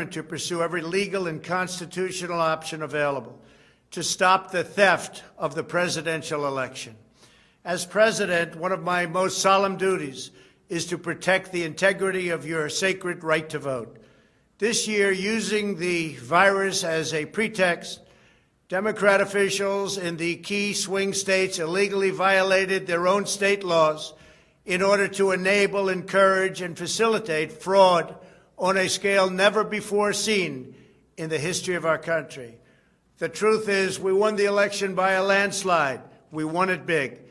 to pursue every legal and constitutional option available to stop the theft of the presidential election. As president, one of my most solemn duties is to protect the integrity of your sacred right to vote. This year, using the virus as a pretext, Democrat officials in the key swing states illegally violated their own state laws in order to enable, encourage, and facilitate fraud on a scale never before seen in the history of our country. The truth is, we won the election by a landslide. We won it big.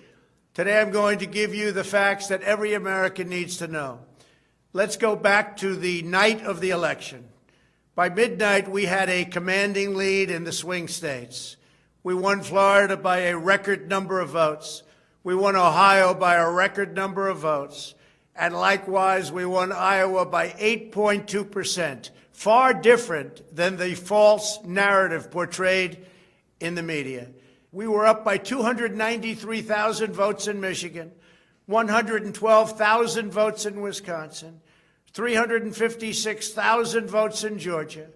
Today, I'm going to give you the facts that every American needs to know. Let's go back to the night of the election. By midnight, we had a commanding lead in the swing states. We won Florida by a record number of votes. We won Ohio by a record number of votes. And likewise, we won Iowa by 8.2%, far different than the false narrative portrayed in the media. We were up by 293,000 votes in Michigan, 112,000 votes in Wisconsin, 356,000 votes in Georgia,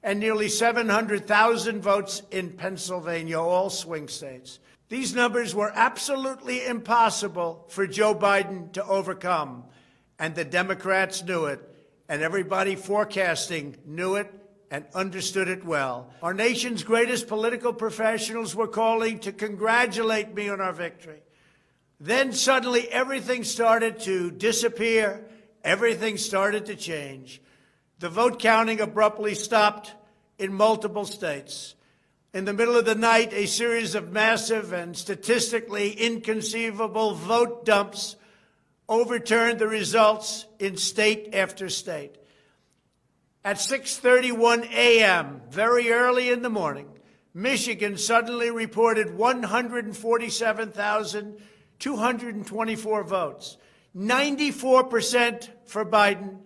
and nearly 700,000 votes in Pennsylvania, all swing states. These numbers were absolutely impossible for Joe Biden to overcome, and the Democrats knew it, and everybody forecasting knew it and understood it well. Our nation's greatest political professionals were calling to congratulate me on our victory. Then suddenly everything started to disappear. Everything started to change. The vote counting abruptly stopped in multiple states. In the middle of the night, a series of massive and statistically inconceivable vote dumps overturned the results in state after state. At 6:31 a.m., very early in the morning, Michigan suddenly reported 147,224 votes, 94% for Biden,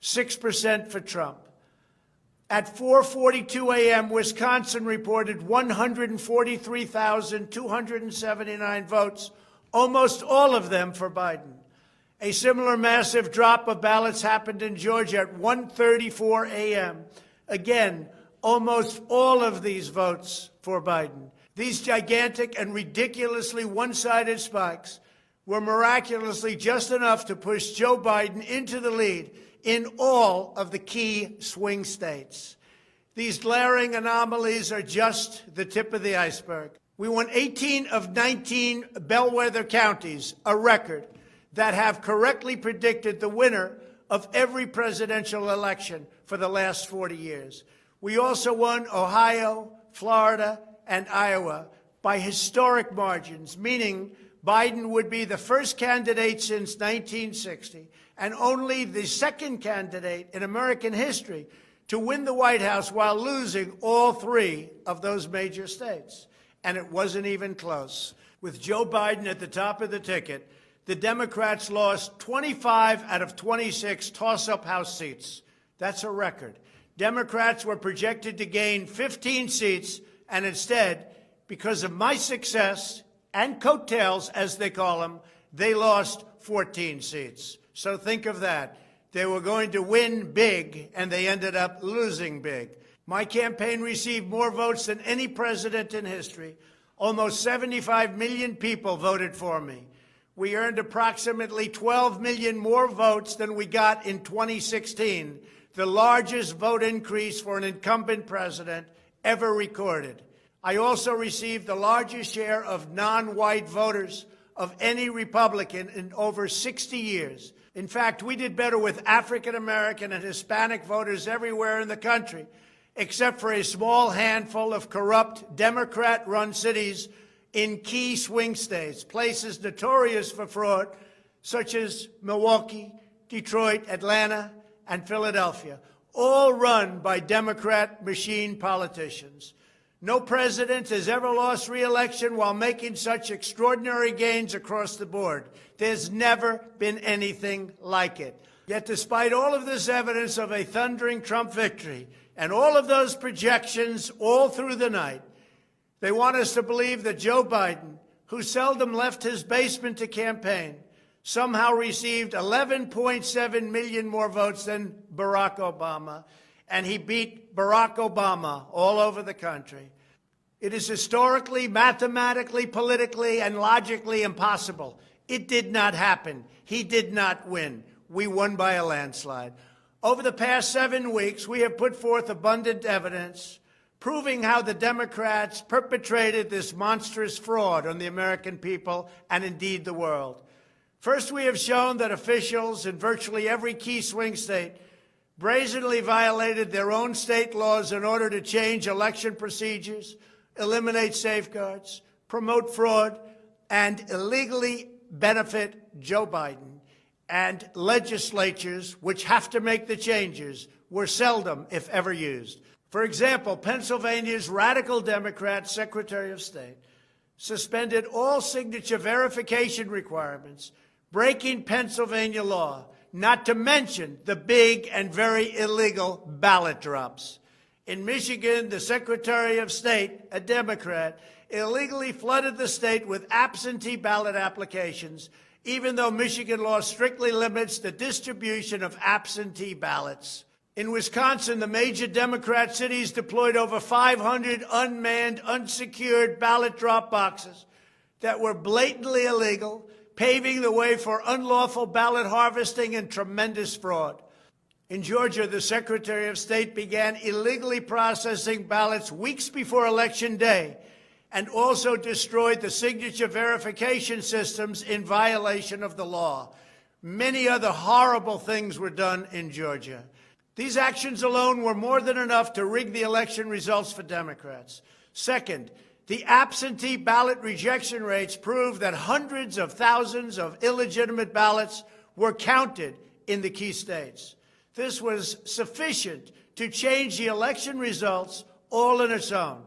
6% for Trump. At 4:42 a.m., Wisconsin reported 143,279 votes, almost all of them for Biden. A similar massive drop of ballots happened in Georgia at 1:34 a.m. Again, almost all of these votes for Biden. These gigantic and ridiculously one-sided spikes were miraculously just enough to push Joe Biden into the lead in all of the key swing states. These glaring anomalies are just the tip of the iceberg. We won 18 of 19 bellwether counties, a record, that have correctly predicted the winner of every presidential election for the last 40 years. We also won Ohio, Florida, and Iowa by historic margins, meaning Biden would be the first candidate since 1960 and only the second candidate in American history to win the White House while losing all three of those major states. And it wasn't even close. With Joe Biden at the top of the ticket, the Democrats lost 25 out of 26 toss-up House seats. That's a record. Democrats were projected to gain 15 seats, and instead, because of my success and coattails, as they call them, they lost 14 seats. So think of that. They were going to win big, and they ended up losing big. My campaign received more votes than any president in history. Almost 75 million people voted for me. We earned approximately 12 million more votes than we got in 2016, the largest vote increase for an incumbent president ever recorded. I also received the largest share of non-white voters of any Republican in over 60 years. In fact, we did better with African American and Hispanic voters everywhere in the country, except for a small handful of corrupt Democrat-run cities in key swing states, places notorious for fraud, such as Milwaukee, Detroit, Atlanta, and Philadelphia, all run by Democrat machine politicians. No president has ever lost re-election while making such extraordinary gains across the board. There's never been anything like it. Yet despite all of this evidence of a thundering Trump victory and all of those projections all through the night, they want us to believe that Joe Biden, who seldom left his basement to campaign, somehow received 11.7 million more votes than Barack Obama, and he beat Barack Obama all over the country. It is historically, mathematically, politically, and logically impossible. It did not happen. He did not win. We won by a landslide. Over the past 7 weeks, we have put forth abundant evidence proving how the Democrats perpetrated this monstrous fraud on the American people and indeed the world. First, we have shown that officials in virtually every key swing state brazenly violated their own state laws in order to change election procedures, eliminate safeguards, promote fraud, and illegally benefit Joe Biden. And legislatures, which have to make the changes, were seldom, if ever, used. For example, Pennsylvania's radical Democrat Secretary of State suspended all signature verification requirements, breaking Pennsylvania law, not to mention the big and very illegal ballot drops. In Michigan, the Secretary of State, a Democrat, illegally flooded the state with absentee ballot applications, even though Michigan law strictly limits the distribution of absentee ballots. In Wisconsin, the major Democrat cities deployed over 500 unmanned, unsecured ballot drop boxes that were blatantly illegal, paving the way for unlawful ballot harvesting and tremendous fraud. In Georgia, the Secretary of State began illegally processing ballots weeks before Election Day and also destroyed the signature verification systems in violation of the law. Many other horrible things were done in Georgia. These actions alone were more than enough to rig the election results for Democrats. Second, the absentee ballot rejection rates prove that hundreds of thousands of illegitimate ballots were counted in the key states. This was sufficient to change the election results all on its own.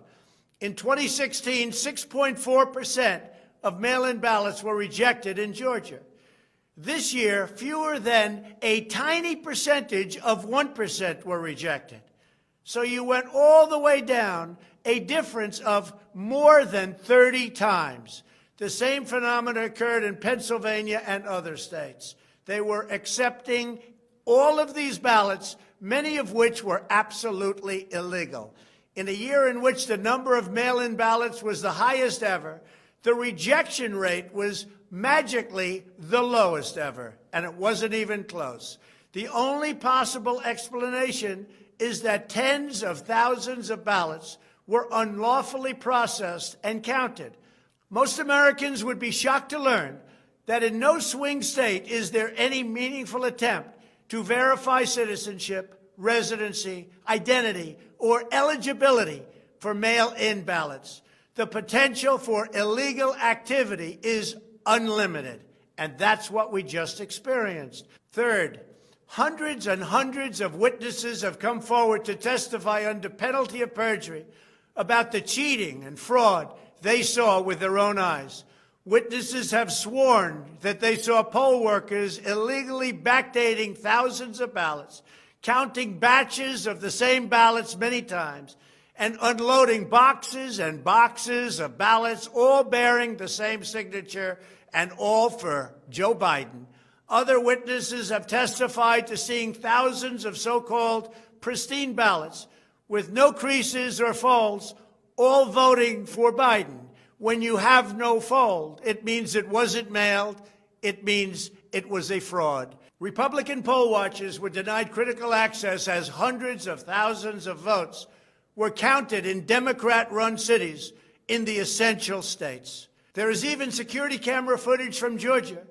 In 2016, 6.4% of mail-in ballots were rejected in Georgia. This year, fewer than a tiny percentage of 1% were rejected. So you went all the way down, a difference of more than 30 times. The same phenomenon occurred in Pennsylvania and other states. They were accepting all of these ballots, many of which were absolutely illegal. In a year in which the number of mail-in ballots was the highest ever, the rejection rate was magically the lowest ever, and it wasn't even close. The only possible explanation is that tens of thousands of ballots were unlawfully processed and counted. Most Americans would be shocked to learn that in no swing state is there any meaningful attempt to verify citizenship, residency, identity, or eligibility for mail-in ballots. The potential for illegal activity is unlimited, and that's what we just experienced. Third, hundreds and hundreds of witnesses have come forward to testify under penalty of perjury about the cheating and fraud they saw with their own eyes. Witnesses have sworn that they saw poll workers illegally backdating thousands of ballots, counting batches of the same ballots many times, and unloading boxes and boxes of ballots, all bearing the same signature and all for Joe Biden. Other witnesses have testified to seeing thousands of so-called pristine ballots with no creases or folds, all voting for Biden. When you have no fold, it means it wasn't mailed. It means it was a fraud. Republican poll watchers were denied critical access as hundreds of thousands of votes were counted in Democrat-run cities in the essential states. There is even security camera footage from Georgia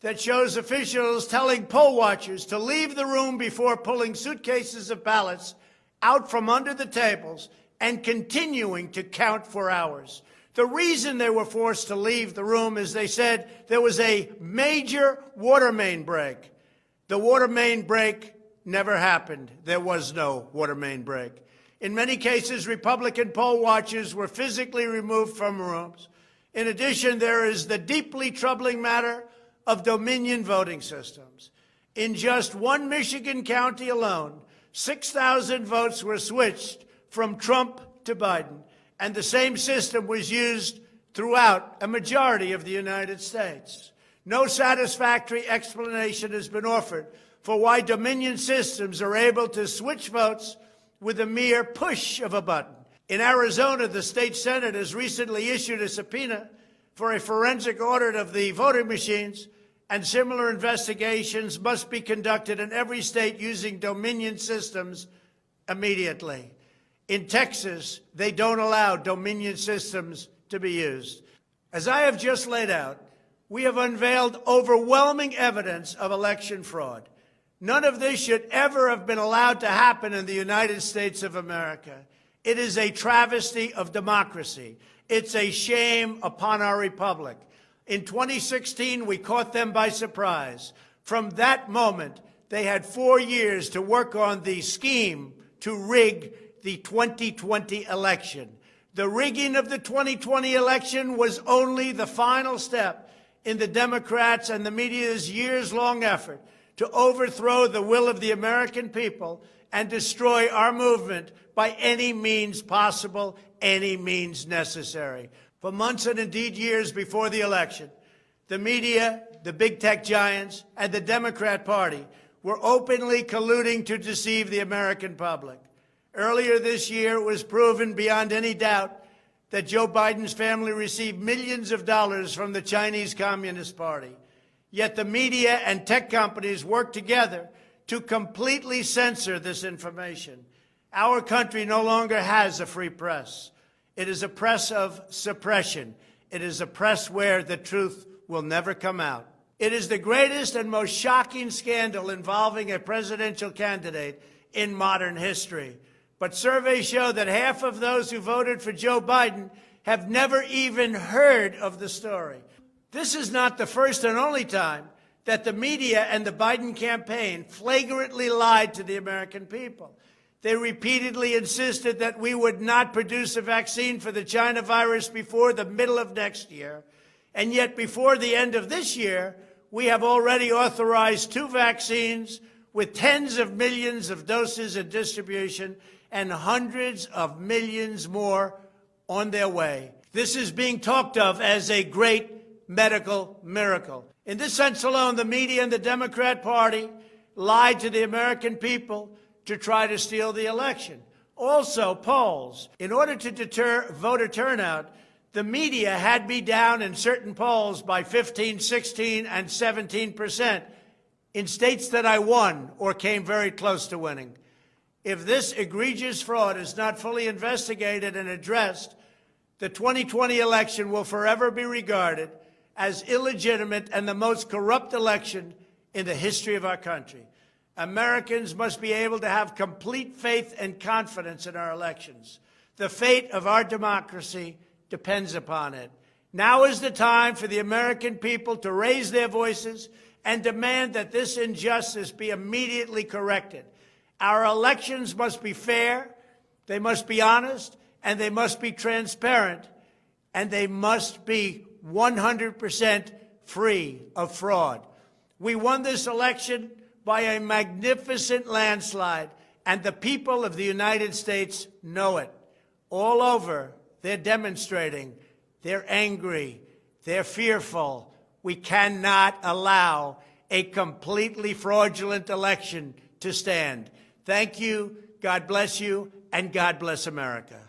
that shows officials telling poll watchers to leave the room before pulling suitcases of ballots out from under the tables and continuing to count for hours. The reason they were forced to leave the room is they said there was a major water main break. The water main break never happened. There was no water main break. In many cases, Republican poll watchers were physically removed from rooms. In addition, there is the deeply troubling matter of Dominion voting systems. In just one Michigan county alone, 6,000 votes were switched from Trump to Biden, and the same system was used throughout a majority of the United States. No satisfactory explanation has been offered for why Dominion systems are able to switch votes with a mere push of a button. In Arizona, the state Senate has recently issued a subpoena for a forensic audit of the voting machines, and similar investigations must be conducted in every state using Dominion systems immediately. In Texas, they don't allow Dominion systems to be used. As I have just laid out, we have unveiled overwhelming evidence of election fraud. None of this should ever have been allowed to happen in the United States of America. It is a travesty of democracy. It's a shame upon our republic. In 2016, we caught them by surprise. From that moment, they had 4 years to work on the scheme to rig the 2020 election. The rigging of the 2020 election was only the final step in the Democrats and the media's years-long effort to overthrow the will of the American people and destroy our movement by any means possible, any means necessary. For months and indeed years before the election, the media, the big tech giants, and the Democrat Party were openly colluding to deceive the American public. Earlier this year, it was proven beyond any doubt that Joe Biden's family received millions of dollars from the Chinese Communist Party. Yet the media and tech companies worked together to completely censor this information. Our country no longer has a free press. It is a press of suppression. It is a press where the truth will never come out. It is the greatest and most shocking scandal involving a presidential candidate in modern history. But surveys show that half of those who voted for Joe Biden have never even heard of the story. This is not the first and only time that the media and the Biden campaign flagrantly lied to the American people. They repeatedly insisted that we would not produce a vaccine for the China virus before the middle of next year. And yet before the end of this year, we have already authorized 2 vaccines with tens of millions of doses in distribution and hundreds of millions more on their way. This is being talked of as a great medical miracle. In this sense alone, the media and the Democrat Party lied to the American people to try to steal the election. Also, polls. In order to deter voter turnout, the media had me down in certain polls by 15, 16, and 17% in states that I won or came very close to winning. If this egregious fraud is not fully investigated and addressed, the 2020 election will forever be regarded as illegitimate and the most corrupt election in the history of our country. Americans must be able to have complete faith and confidence in our elections. The fate of our democracy depends upon it. Now is the time for the American people to raise their voices and demand that this injustice be immediately corrected. Our elections must be fair, they must be honest, and they must be transparent, and they must be 100% free of fraud. We won this election by a magnificent landslide, and the people of the United States know it. All over, they're demonstrating. They're angry. They're fearful. We cannot allow a completely fraudulent election to stand. Thank you, God bless you, and God bless America.